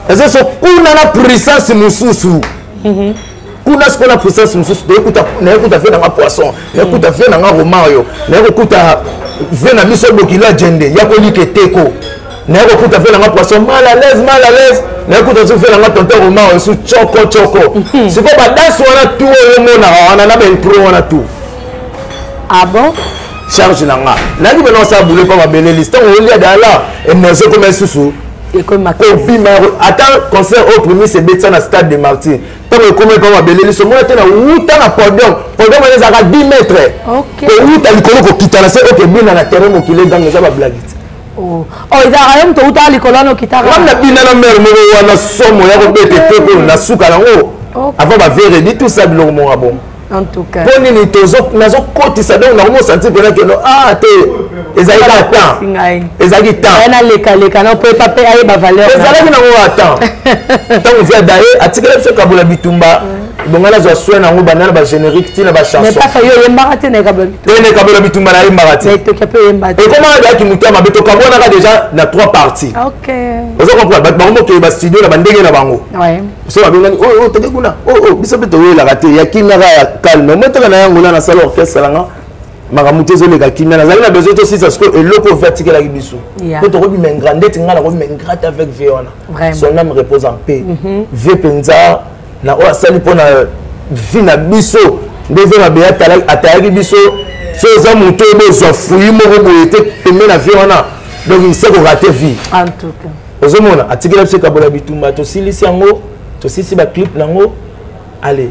est-ce so kuna na puissance mususu kuna ce qu'on a puissance mususu de écouter fait dans un poisson écouter fait dans un roman yo na écouter fait na biso bokila jende ya ko like teko na écouter fait dans un poisson mal à l'aise na écouter fait dans un tonton roman su choko c'est quoi ba danse wana tout le monde na na ben pro wana tout ah bon charge nanga naki beno sa boulot pas ma belle liste on lia dala énergie comme susu et comme ma copie attends concert au premier c'est bête na stade de Martin tant que comme pas ma belle liste moi tena uta na podium les aka 10 mètres OK ko uta likolo ko kitana c'est OK bina na terrain mo kile dans ça ba blague oh ils arrivent to uta likolo no kitara on a bina na mère mo wana somo ya ko bete teko na suka nango avant ba verre dit tout ça biloko mo bon en tout cas poni ni tozo nazo koti ça donc na mo sentir que no ah te ezali temps na leka na peut pas payer ba valeur ezali na ngo attends tant on vient d'ailleurs atikela ce Kabola Bitumba bongala zo soina ngo banana ba générique tina ba chanson mais pas ça yo yembara na Kabola Bitumba na yembara mais to ka peut yembara et comment il y a qui mutama beto kabona ka déjà na 3 parties OK ozo comprendre ba bango ke ba studio na bandenge na bango ouais so ba bingani oh teke kuna oh biso beto we la raté ya kimera ya calme mo teka na yango na salle orchestre langa makamuté zo le ka kimera na zali na besoin aussi parce que eloko vertical la biso ko to robi mengrande tingala ko mengrate avec Viona son âme repose en paix vie penza na o asali pona vie na biso ndeve na beya atayaki biso so za muto bo zo fuyi moko boyete pembe na Viona donc il sait qu'on rate vie en tout cas ozomona atikela biso Kabola Bitumba to silisi yango to sisi ba clip nango allez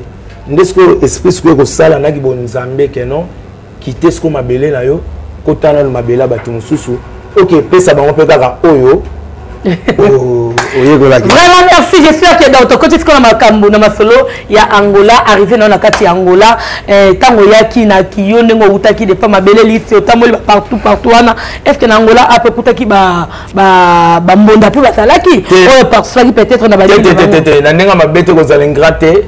ndesko esprit ko sala na ki bon nzambe ke non quitter ce ko mabele na yo kotana na mabela batu mususu OK pesa bango pe kaka oyo vraiment merci j'espère que dans ton côté ce qu'on a makambo na masolo ya Angola arrivé na kati Angola tango yaki na kiyo ndngo utaki de pa mabele liste otamoli partout wana est-ce que na Angola a peu kutaki ba mbonda pe basalaki oyo parce que peut-être na ba na ndenga mabete ko zala ingrate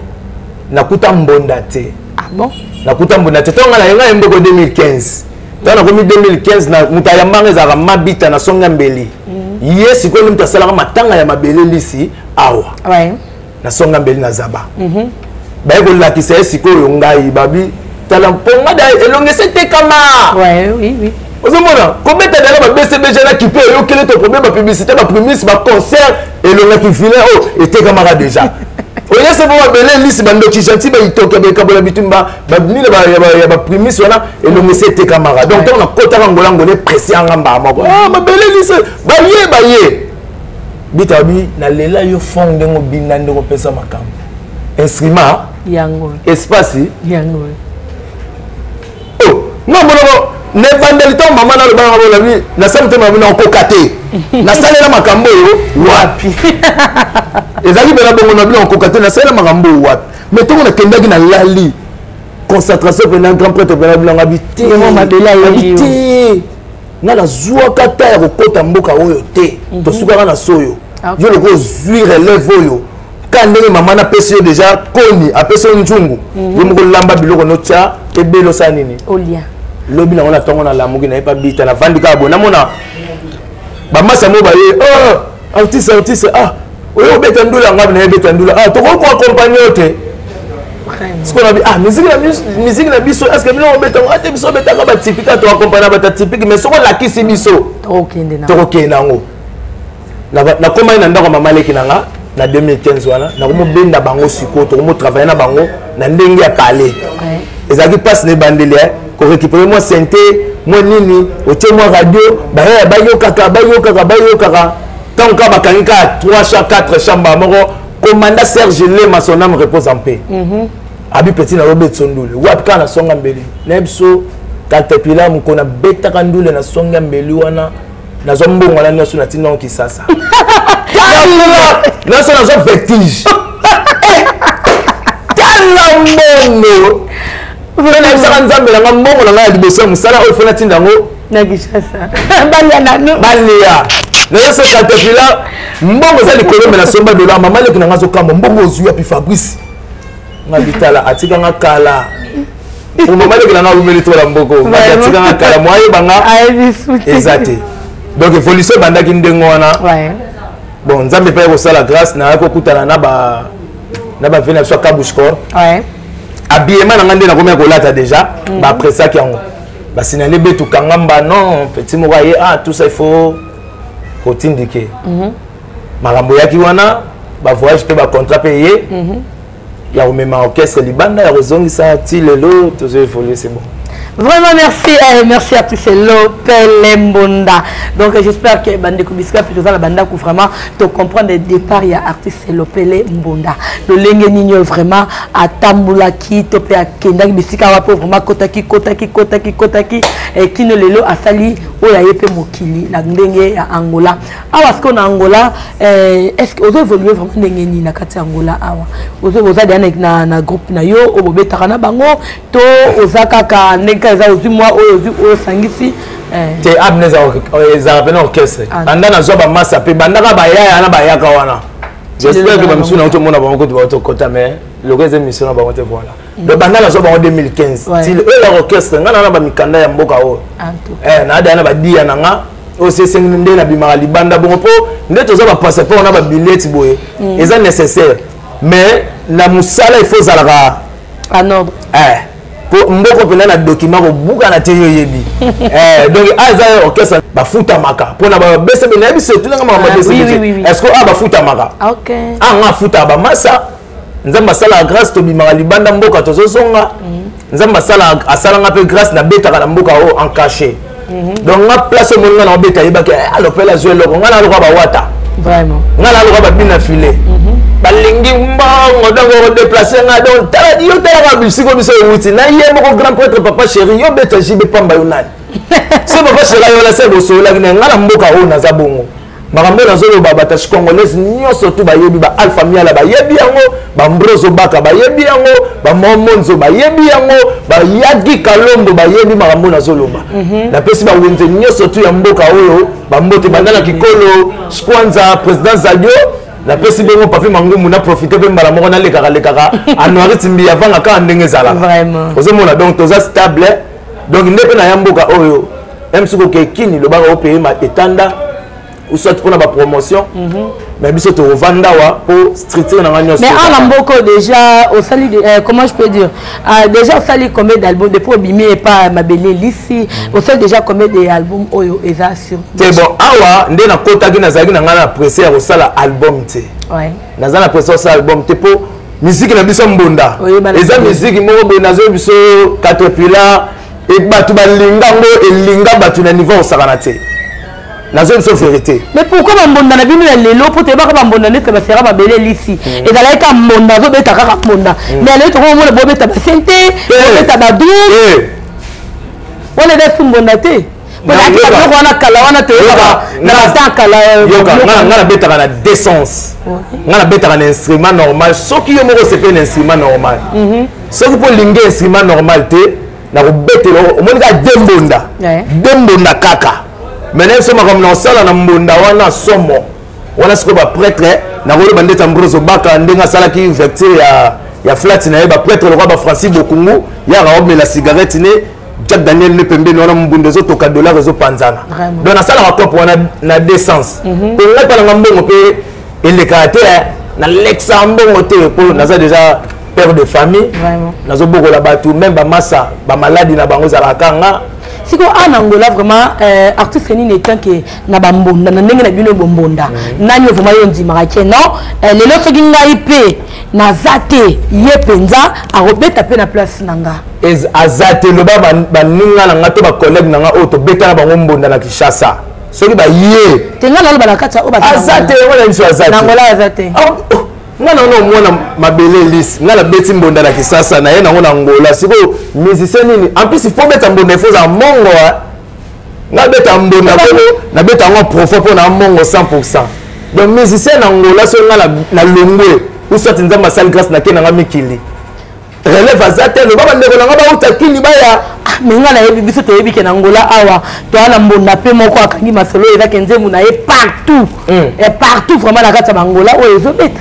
na kuta mbonda te ah bon na kuta mbonda te tonga na yenga mboko 2015 tana komi 2015 na mutayambanga ezaka mabita na songa mbeli yesi ko nimta salaka matanga ya mabele lisi awa na songa mbeli na zaba ba ko lakisa yesi ko yo ngai babi tala ponga da elongese tekama oui ozomona kometa dala ba BCBG na kipe yo kele to premier ba publicité ba prémisse ba concert elonga ki file oh etekama déjà oye se bo bele lisi bando ki gentil ba itoke ba kabola bitumba ba mile ba prémisse wana elongese tekama donc on a kota ngola ngone pressé ngamba mako ah ba bele lisi ba ye bitabi na lela yo fond ngo binande ko pesa makambo instrument yango espace yango oh non ne vandalité maman na le banga la vie na samte mama ko kate na salela makambo yo wapi ezali bela bongo na bino ko kate na salela makambo wapi mais to na kendaki na lali concentration pendant grand prêtre bela bino ngabiti mo mabela yo na la zua kata ya kokota mboka oyo te to suka na soyo yo le ko zuire relève oyo quand ndenge mama na pesi déjà koni apesi njungu yo moko lamba biloko no tia ebelo sanini olia lobi na ona tongo na lamuki na epa bita na vandika bona mona ba masa mo ba ye oh artiste oyo beta ndula ngabi na beta ndula to ko accompagner ote ce qu'on a dit musique na biso est-ce que bino beta ate biso beta ka ba typique to accompagner ba typique mais soko la kisi biso to kende ngo na koma na ndako mama leki nanga na 2015 wana na ko benda bango siko to ko travailler na bango na ndenge ya kale ezaki passe ne bandele ko récupérer moi santé moi nini otie moi radio bayo kaka tant ka bakanika 3 chambres 4 chambres moko commanda Serge Lema son âme repose en paix abi petit na Robert Sondule wapi kana songa mbeli nebso katepila mkona beta kandule na songa mbeli wana na zombo ngwana nyoso na tinong kisasa na so na zo vertige talambono Fona bisaka nzambe na mbongo na ngai liboso musala oyo fona tinda ngo na Kinshasa balia nano balia na yeso katepila mbongo za likolombe na somba dola mama leki na ngazo kamba mbongo ozuya pi Fabrice ngabitala atika ngakala mama leki na nga umeli to la mboko atika ngakala moye banga exacte donc évolution bandaki ndengo wana bon nzambe pe ko sala grâce na ko kutana na ba vena so kabushkor habillement na ngande na komia kolata déjà ba après ça qui yango ba signaler betu kangamba non petit mo voyez tout ça il faut tindike makambo yaki wana ba voyage pe ba contrat payé ya omema orchestre libanda ya rozongisa ti lelo tout ça il faut c'est bon. Vraiment merci à tous ces Lopele Mbonda. Donc j'espère que Bandeko Biska plutôt la banda pour vraiment te comprendre le départ il y a artiste Lopele Mbonda. Le lenge nino vraiment à Tambula qui te plaît à Kenda Bisika wa pour vraiment kotaki et qui ne lelo a sali o ya yepe mokili na ndenge ya Angola. Awa ce qu'on a Angola est-ce que vous évoluer vraiment ndenge ni na kati Angola awa. Vous avez na groupe na yo o bobeta na bango to ozaka ka eza aussi moi au sangisi te abneza za pena orchestre banda na zoba massa pe banda ka baya na baya ka wana j'espère que bamsuna auto mona ba ko to kota mais le reste émission ba wote voilà le banda na zoba en 2015 til e orchestre ngana na ba mikanda ya mboka o na ada na ba dia na nga o se senginde na bimara libanda bongo po ndeto zoba passeport na ba billet boye eza nécessaire mais la musala il faut zalaka en ordre pour mboko pena na document ko buka na teyo yebi donc aza orchestre ba futa maka pona ba BCB na biso tout nga ma BCB est-ce que ba futa maka OK nga futa ba massa nzamba sala grâce to bimaka libanda mboka to songa nzamba sala asala nga pe grâce na beta na mboka o en caché donc nga place au monde na beta yeba ke alopela zo loko nga na loko ba wata vraiment nga na loko ba bina filet balingi mbongo donc déplacer nga donc tala yo tala bisiko biso wuti na ye moko grand prêtre papa chéri yo beta jibe pamba yo nani c'est papa chéri yo la c'est boso la nga na mboka o na za bongo makambo na zolo ba batash congolaise nyoso tu ba yebi ba alpha miala ba yebi yango ba mbrozo baka ba yebi yango ba momonzo ba yebi yango ba yagi kalombo ba yebi makambo na zolo ba na pesi ba wenze nyoso tu ya mboka oyo ba mbote bandana kikolo skwanza président Zadio la pesi bengo papi mangumu na profiter pe mbala moko na lekaka anoiri timbi avant ka ndenge zala vraiment ozomona donc toza stable donc nde pe na yamboka oyo même si ko kini le ba au pays ma etanda ou soit pour la promotion mais biso to vanda wa pour streeter na nganyos mais en Lamboko déjà au sali comment je peux dire déjà au sali combien d'albums depuis Obimi et pas Mabele Lissi au sali déjà combien d'albums oyo eza sur c'est bon awa nde na kota ki na zaki na ngana pressé au sala album te ouais na zana pressé au sala album te pour musique na biso mbonda eza musique moko bo nazo biso Caterpillar et batu balinga ngo elinga batu na niveau osakana te nazo biso vérité mais pourquoi bambonda na bino na lelo po te baka bambonda nete basera Mabele Lissi ezalaki ka mbonda zo beta kaka mbonda mais lelo to ko mona bo beta basente bo beta badou wala da sumbonda te wana kala wana te na bata kala ngana beta na décence ngana beta na instrument normal soki yo moko c'est un instrument normal soki po lingue instrument normal te na ko betelo o moni ka dembonda kaka maintenant somo comme na sala na mbonda wana somo wana siko ba prêtre na ko ba ndeta mbrozo baka ndenga sala ki vecteur ya flat na ba prêtre le roi ba Francis Bokungu ya ra obme la cigarette ne Jack Daniel ne pembe na mbunde zo to ka dollar zo panzana donc na sala ko pour na décence pour la pas na mbongo pe ele caractère na l'exambongo te pour na ça déjà père de famille na zo boko la batu même ba massa ba maladie na bango za la kanga siko en Angola vraiment artiste ni netant que na bambonda na ndenge na bino bombonda nani vraiment yo ndima ke non lelo soki ngai pe na zate ye penza a robeta pe na place nanga azate lo ba baninga na ngato ba collègue nanga o to beta na bango mbonda na Kinshasa soki ba ye tenga na ba kata o ba azate wala nso azate na Angola azate ngana no mwana Mabele Lissi ngana beti mbonda na Kisasa na ye na ngona Angola siko musicien nini en plus il faut mettre mbonda il faut za mongo na beta mbonda ko na beta ngo profond pour na mongo 100% donc musicien na Angola so ngana na longwe ou soit nzamba sal grâce na kena ngamikili relève azate lo baba ndeko na ngaba utakili baya mais ngana yebi biso to yebi ke na Angola awa to ana mbonda pe moko akangi masolo eza kenze muna ye partout et partout vraiment na kata Angola o ezo beta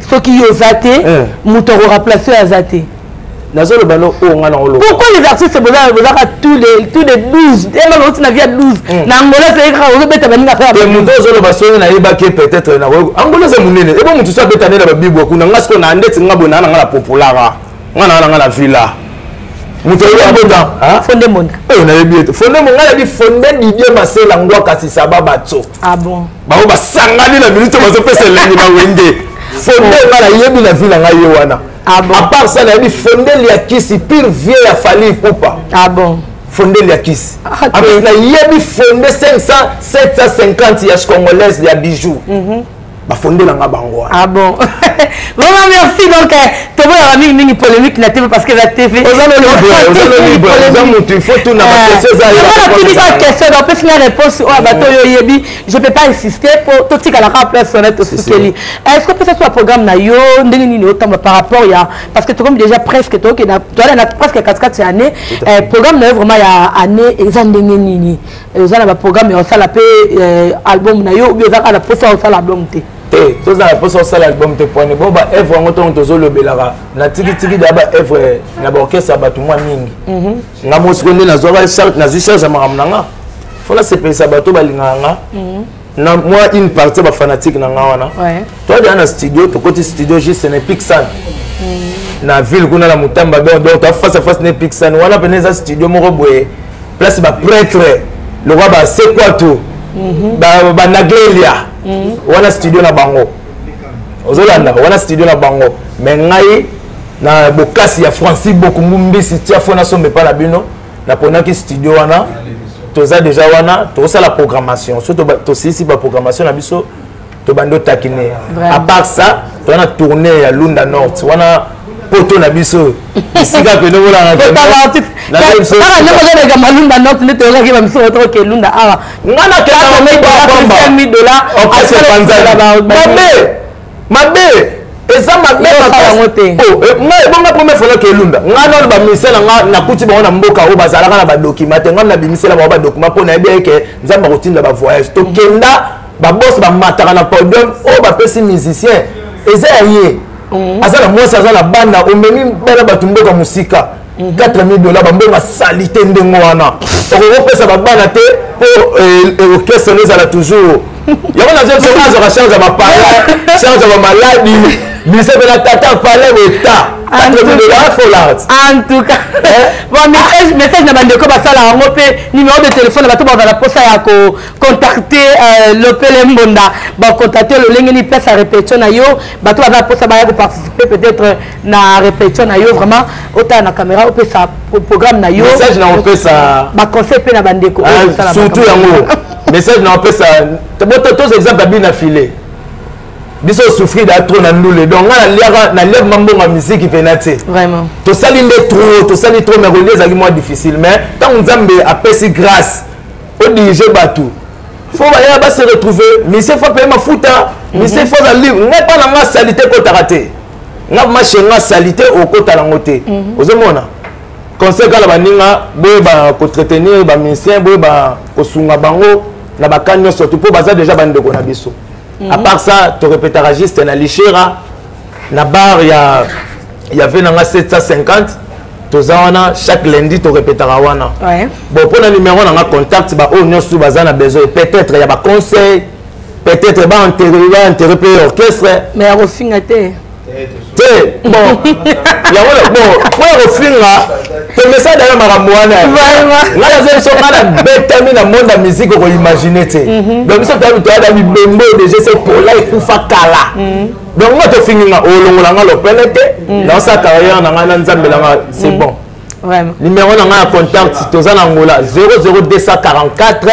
ce qui est zaté, mouton remplacé à zaté. Pourquoi les artistes se basent tous les 12 et même aussi na via 12 na Angola c'est écrit on beta baninga faire des mouton zolo basoni na yeba ke peut-être na Angola c'est munene et bon mutu so beta na bibo kuna ngasko na ndeti ngabo na ngala populara ngana ngala villa mutu ya bota fonde monda na yebi fonde monga ya bi fonde Didier Masela ngwa kasi sababa tso ah bon ba ba sangani na minute bazo pesa lengi na wenge fonde ngala yebi na villa ngayo wana ah bon à part ça la yebi fonde liakisi pire vieux ya fali poupa ah bon fonde liakisi après na yebi fonde 500 750 ya congolaise ya bijoux ba fonde na bango ah bon vraiment merci donc to ba ami nini polémique na TV parce que la TV il faut tout na question donc peut la réponse au bateau yo yebi je peux pas insister pour tout tika la place honnête sukeli est-ce que peut-être soit programme na yo ndenge nini autant par rapport ya parce que comme déjà presque to que na presque 4 années programme na vraiment ya année eza ndenge nini eza na programme ya sala pe album na yo ou bien eza la posa sala album te tous dans la poste sur l'album te pone bon ba œuvre en autant tozo le belara na tiki d'aba œuvre na ba orchestre ba tout moi mingi nga mo seconde na zoba charge na charge ma ramnanga fola c'est pesa ba to balinganga na moi une partie ba fanatique na nga wana toi dans studio to côté studio juste c'est Pixan na ville kuna la mutamba donc face à face ne Pixan wana peneza studio mo boye place ba prêtre le roi ba c'est quoi tout ba naglelia wana studio na bango ozolanda wana studio na bango mais ngai na bokasi ya Francis Bokungu mbisi tia fona sombe pa la bino na ponaki studio wana toza déjà wana to la programmation surtout to si ba programmation na biso to bando takine à part ça to na tournée ya Lunda North wana poto na biso isika pe no la na biso na ko ga malunda not ne to ga ki ba biso to ke lunda awa ngana ke na $1000 ok c'est panzana mabe eza mabe ngai bonga première fois ke lunda ngana ba misela na kuti ba na mboka o bazalaka na ba document ngana na bimisela ba document po na ebe ke nzamba kotinda ba voyage to kenda ba boss ba mataka na podium o ba pesi musicien eza ye azala mwasi azala banda omemi bana batumboka musika $4000 bambonga salité ndenge wana okopesa babana te po orchestre ezala toujours yango na zelo soka azaka charge ya bapara charge ya bamaladi mise mpe na tata palais état en tout cas bon message na bandeko basala yango mpe numéro de téléphone bato bazala posa ya kocontacter lopele mbonda bacontacter lolenge ni place ya répétition na yo bato bazala posa baya koparticiper peut-être na répétition na yo vraiment otala na caméra opesa programme na yo message na opesa baconseil mpe na bandeko surtout yango message na opesa tos exemple abi na filet biso souffrir da trop na ndule donc na lève mambonga musique penate vraiment to sali nde trop to sali trop mais relier ezaki moins difficile mais tant nzambe apesi grâce au diriger batou faut ba ba se retrouver monsieur faut payer mafuta monsieur faut za libre n'est pas na salité ko tarate nga machinga salité au kota la ngote ozomona conseil kala baninga boye ba ko entretenir ba musicien boye ba ko sunga bango na bakanyo surtout pour baza déjà bande ko na biso. À part ça, tu répéteras juste na lichera na bar il y avait 750 tozana chaque lundi tu répéteras wana. Ouais. Bon pour le numéro on a contact ba o nyosu bazana besoin peut-être il y a ba conseil peut-être ba interrompre orchestre mais à refinga té bon ya wala bon pour refinga to message d'ailleurs maramwana vraiment là les gens sont là bêtement dans monde de musique qu'on imaginer tu donc ça tu as des bembo déjà c'est pour là il faut faire kala donc moi to finga olongolanga lopelete dans sa carrière na nzambelanga c'est bon vraiment numéro na contact tozana ngola 00244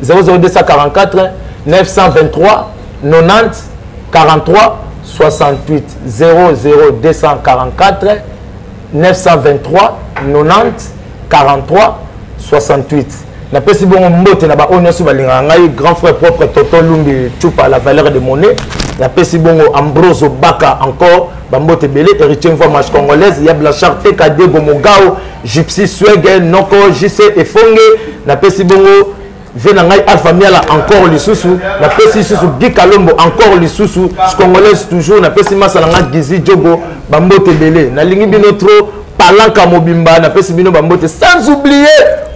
00244 923 90 43 68 00244 923 90 43 68. Na pesi bon mbote na ba onyosu balinga ngai grand frère propre Toto Lumbi Chupa la valeur de monnaie. Na pesi bon Ambrose Baka encore bambote belé héritier information congolaise ya Blanchard TKD Bomogao Gypsy Swege Noko JC Efonge na pesi bon Venangai Alpha Miala encore les sous la pesi sous Guy Kalombo encore les sous congolaise toujours na pesi masalanga Gizi Jogo bambote belé na lingi bino trop Palanka Mobimba na pesi bino bambote sans oublier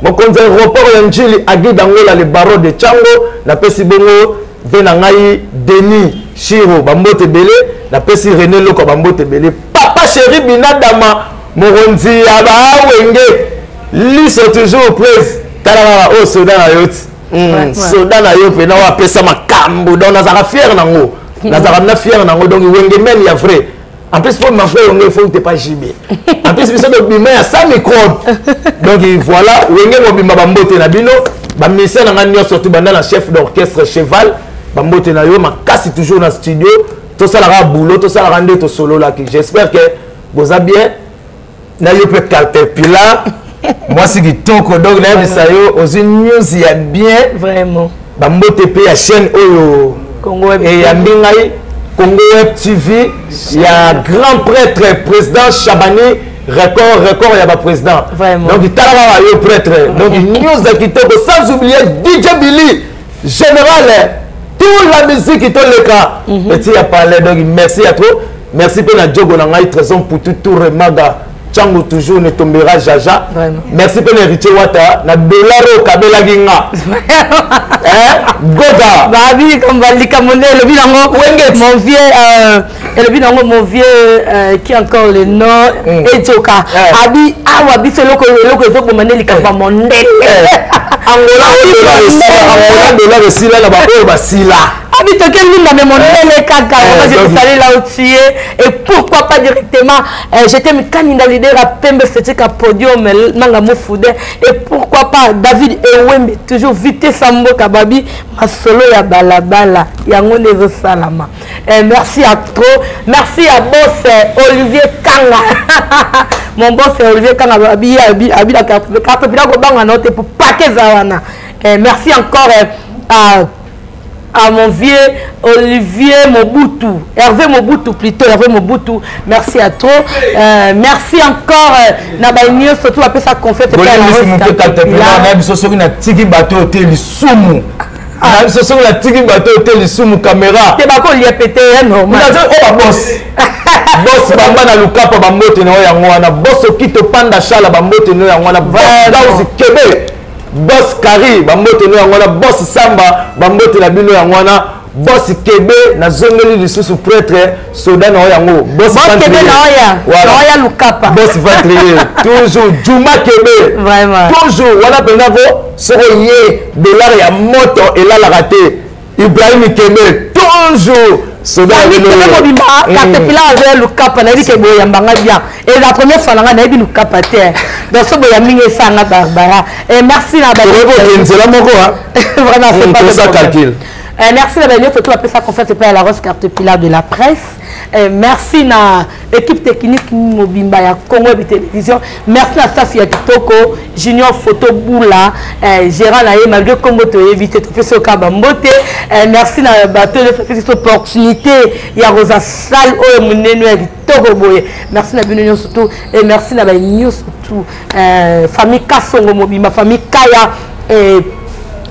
mon conseil report Njili Agui Dangola le barreau de Chango na pesi bongo Venangai Denis Chiro bambote belé na pesi René Loko bambote belé papa chéri Binadama Moronzi aba wenge lisse toujours presse talala o soda na yot soda na yo pe na wa pesa makambo donc nazara fier nango nazara na fier nango donc wenge men ya vrai en plus pour ma frère on faut que pas JB en plus biso de bima ya 100 microbes donc voilà wenge mo bima bambote na bino ba misa na ngani surtout banda la chef d'orchestre cheval bambote na yo makasi toujours dans studio tout ça la boulot tout ça la rendre to solo là j'espère que vous a bien na yo peut caterpillar moi c'est kitoko donc na bisayo aux news ya bien vraiment bambote pe ya chaîne oyo Congo Web et ya mbingai Congo Web TV ya grand prêtre président Chabani record ya ba président vraiment donc talaba yo prêtre donc news ya kitoko sans oublier DJ Billy général toute la musique qui le cas petit ya parler donc merci à toi merci pour la jogo na ngai trésor pour tout remaga Chango toujours ne tombera jaja. Vraiment. Merci pour l'héritier Wata. Na dolaro kabela ginga. Goda. Babi comme Valika Moné le binango. Mon vieux le binango mon vieux qui a encore le nom Ejoka. Abi awa biso loko zo bomane likamba mondele. Angola dollar sila na ba o basila. Habite quel monde mais mon bel kaka je suis allé là aussi et pourquoi pas directement j'étais me candidat leader à Pembe c'était qu'à podium nanga mofude et pourquoi pas David Ewembe toujours vite sambo kababi ma solo ya balabala yango nezo salama merci à trop merci à boss Olivier Kanga mon boss Olivier Kanga babi la carte bila ko banga note pour paquet zawana merci encore à mon vieux Olivier Mobutu, Hervé Mobutu plutôt, Hervé Mobutu, merci à toi. Merci encore, Nabaïmio, surtout après sa confiance. Caméra. T'es pas qu'on y a pété, non? boss bamba na lukapa bambote na yango wana boss okito panda shala bambote na yango wana boss kebe boss kari bambote na yango wana boss samba bambote na bino yango wana boss kebe na zongeli lisusu prêtre soda na yango boss kebe na oya lukapa boss ventrier toujours Juma kebe vraiment toujours wana penako soko ye dollar ya moto elala raté Ibrahim kebe toujours soda bino bimba caterpillar avec lukapa na bike boya mbanga bien et la première fois nga na bi lukapa terre donc so boya mingi sanga Barbara et merci na ba nzela moko vraiment c'est pas ça calcul. Merci à Benio, tout appelé ça confiance à la Rose Caterpillar de la presse. Merci à l'équipe technique Mobimba ya Congo Télévision. Merci à Safia Kitoko, Junior Photo Boula, Gérard Naye, malgré Congo éviter tout ce Kabambote. Merci à bateau de cette opportunité. Il y a Rosa Sal, Togo Boye. Merci à Benio surtout et merci à Benio surtout. Famille Kassongo Mobimba, famille Kaya.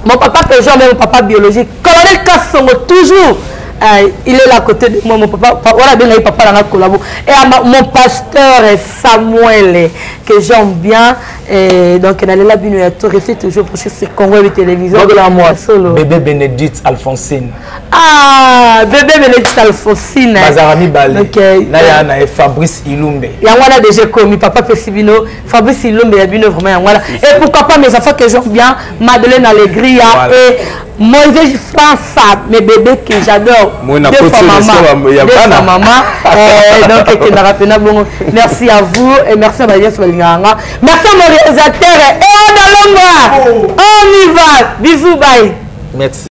Mon papa Péjean, mon papa biologique, colonel Kassongo, toujours, il est là à côté de moi, mon papa, voilà bien, papa dans la collabo. Et mon pasteur Samuel, que j'aime bien, et donc il est là, il est toujours pour ce Congo de télévision. Bébé Bénédicte Alphonsine. Ah, bébé Bénédicte Alphonsine. Bazarami Balé. Naya na Fabrice Ilumbe. Il y a déjà commis, papa Pessibino, Fabrice Ilumbe, il y a bien vraiment. Et pourquoi pas mes enfants que j'aime bien, Madeleine Allegria et Moïse France, mes bébés que j'adore. Deux fois maman. Donc, merci à vous et merci à Maria Swalinganga. Merci à mon réalisateur et on y va. Bisous, bye. Merci.